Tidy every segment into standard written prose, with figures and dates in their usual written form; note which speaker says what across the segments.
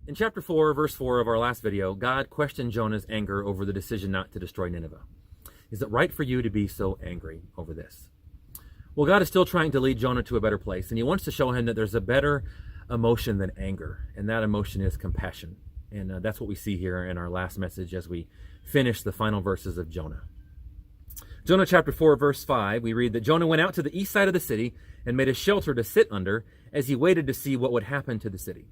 Speaker 1: In chapter 4, verse 4 of our last video, God questioned Jonah's anger over the decision not to destroy Nineveh. Is it right for you to be so angry over this? Well, God is still trying to lead Jonah to a better place, and he wants to show him that there's a better emotion than anger, and that emotion is compassion. And that's what we see here in our last message as we finish the final verses of Jonah. Jonah chapter 4, verse 5, we read that Jonah went out to the east side of the city and made a shelter to sit under as he waited to see what would happen to the city.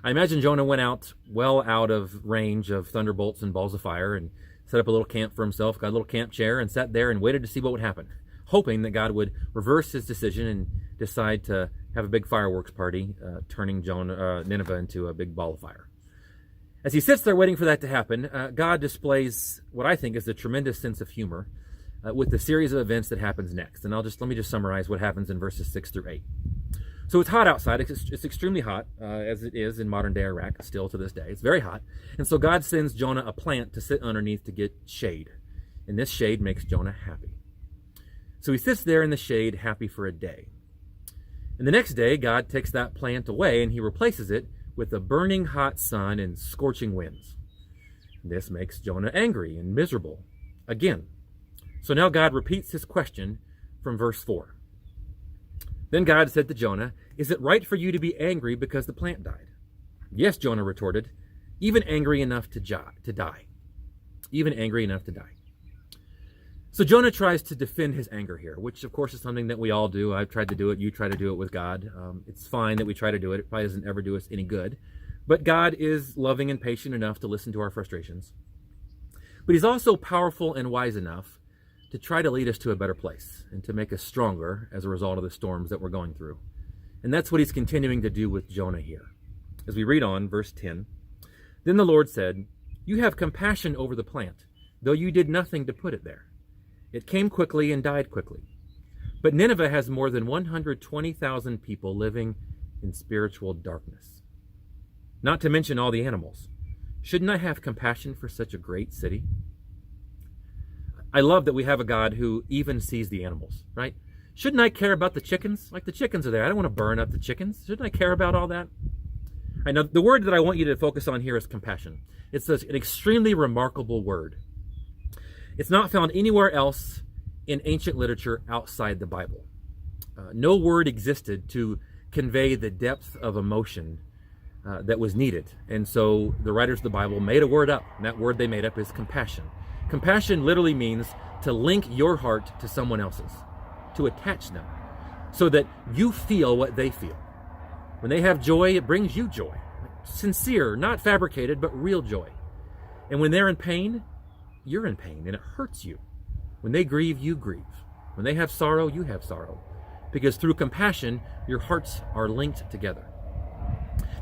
Speaker 1: I imagine Jonah went out well out of range of thunderbolts and balls of fire and set up a little camp for himself, got a little camp chair, and sat there and waited to see what would happen, hoping that God would reverse his decision and decide to have a big fireworks party, turning Nineveh into a big ball of fire. As he sits there waiting for that to happen, God displays what I think is a tremendous sense of humor with the series of events that happens next. And let me just summarize what happens in verses 6 through 8. So it's hot outside. It's extremely hot, as it is in modern-day Iraq, still to this day. It's very hot. And so God sends Jonah a plant to sit underneath to get shade. And this shade makes Jonah happy. So he sits there in the shade, happy for a day. And the next day, God takes that plant away, and he replaces it with a burning hot sun and scorching winds. This makes Jonah angry and miserable again. So now God repeats his question from verse 4. Then God said to Jonah, "Is it right for you to be angry because the plant died?" "Yes," Jonah retorted, "even angry enough to die. Even angry enough to die." So Jonah tries to defend his anger here, which of course is something that we all do. I've tried to do it. You try to do it with God. It's fine that we try to do it. It probably doesn't ever do us any good. But God is loving and patient enough to listen to our frustrations. But he's also powerful and wise enough to try to lead us to a better place and to make us stronger as a result of the storms that we're going through. And that's what he's continuing to do with Jonah here. As we read on, verse 10, "Then the Lord said, 'You have compassion over the plant, though you did nothing to put it there. It came quickly and died quickly. But Nineveh has more than 120,000 people living in spiritual darkness. Not to mention all the animals. Shouldn't I have compassion for such a great city?'" I love that we have a God who even sees the animals, right? Shouldn't I care about the chickens? Like, the chickens are there. I don't want to burn up the chickens. Shouldn't I care about all that? I know the word that I want you to focus on here is compassion. It's an extremely remarkable word. It's not found anywhere else in ancient literature outside the Bible. No word existed to convey the depth of emotion that was needed. And so the writers of the Bible made a word up, and that word they made up is compassion. Compassion literally means to link your heart to someone else's, to attach them, so that you feel what they feel. When they have joy, it brings you joy. Sincere, not fabricated, but real joy. And when they're in pain, you're in pain, and it hurts you. When they grieve, you grieve. When they have sorrow, you have sorrow. Because through compassion, your hearts are linked together.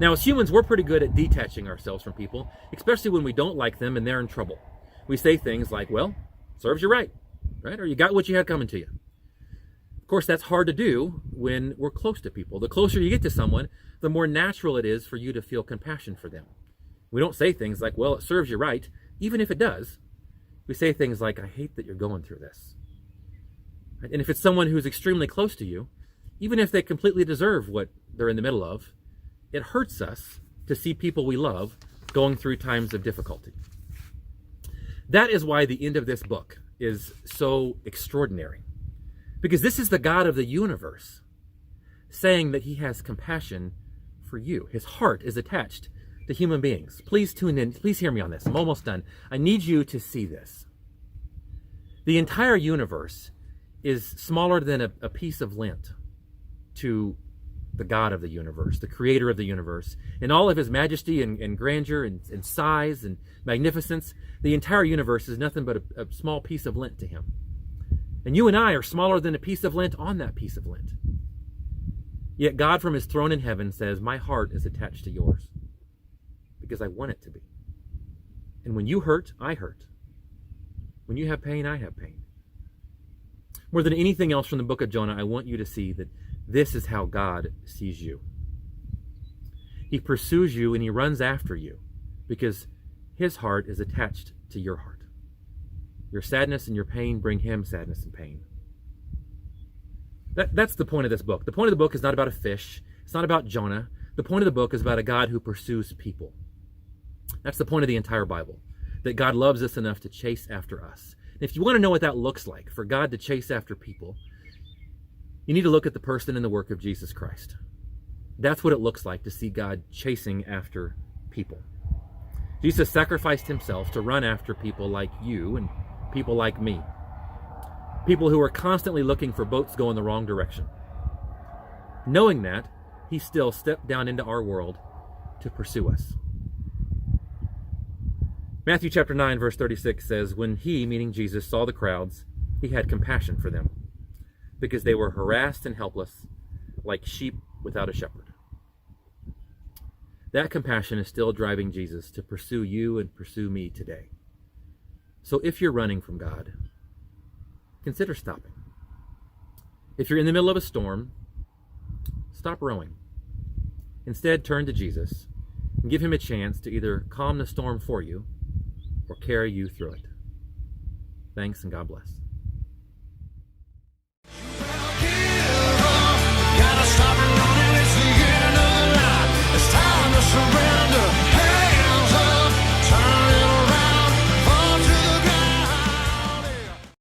Speaker 1: Now, as humans, we're pretty good at detaching ourselves from people, especially when we don't like them and they're in trouble. We say things like, "Well, serves you right?" Or "You got what you had coming to you." Of course, that's hard to do when we're close to people. The closer you get to someone, the more natural it is for you to feel compassion for them. We don't say things like, "Well, it serves you right," even if it does. We say things like, "I hate that you're going through this." And if it's someone who's extremely close to you, even if they completely deserve what they're in the middle of, it hurts us to see people we love going through times of difficulty. That is why the end of this book is so extraordinary. Because this is the God of the universe saying that he has compassion for you. His heart is attached to human beings. Please tune in. Please hear me on this. I'm almost done. I need you to see this. The entire universe is smaller than a piece of lint to the God of the universe, the creator of the universe. In all of his majesty and grandeur and size and magnificence, the entire universe is nothing but a small piece of lint to him. And you and I are smaller than a piece of lint on that piece of lint. Yet God from his throne in heaven says, "My heart is attached to yours because I want it to be. And when you hurt, I hurt. When you have pain, I have pain." More than anything else from the book of Jonah, I want you to see that this is how God sees you. He pursues you and he runs after you because his heart is attached to your heart. Your sadness and your pain bring him sadness and pain. That's the point of this book. The point of the book is not about a fish. It's not about Jonah. The point of the book is about a God who pursues people. That's the point of the entire Bible, that God loves us enough to chase after us. And if you want to know what that looks like, for God to chase after people, you need to look at the person and the work of Jesus Christ. That's what it looks like to see God chasing after people. Jesus sacrificed himself to run after people like you and people like me. People who are constantly looking for boats going the wrong direction. Knowing that, he still stepped down into our world to pursue us. Matthew chapter 9, verse 36 says, when he, meaning Jesus, saw the crowds, he had compassion for them, because they were harassed and helpless, like sheep without a shepherd. That compassion is still driving Jesus to pursue you and pursue me today. So if you're running from God, consider stopping. If you're in the middle of a storm, stop rowing. Instead, turn to Jesus and give him a chance to either calm the storm for you or carry you through it. Thanks, and God bless.
Speaker 2: Gotta stop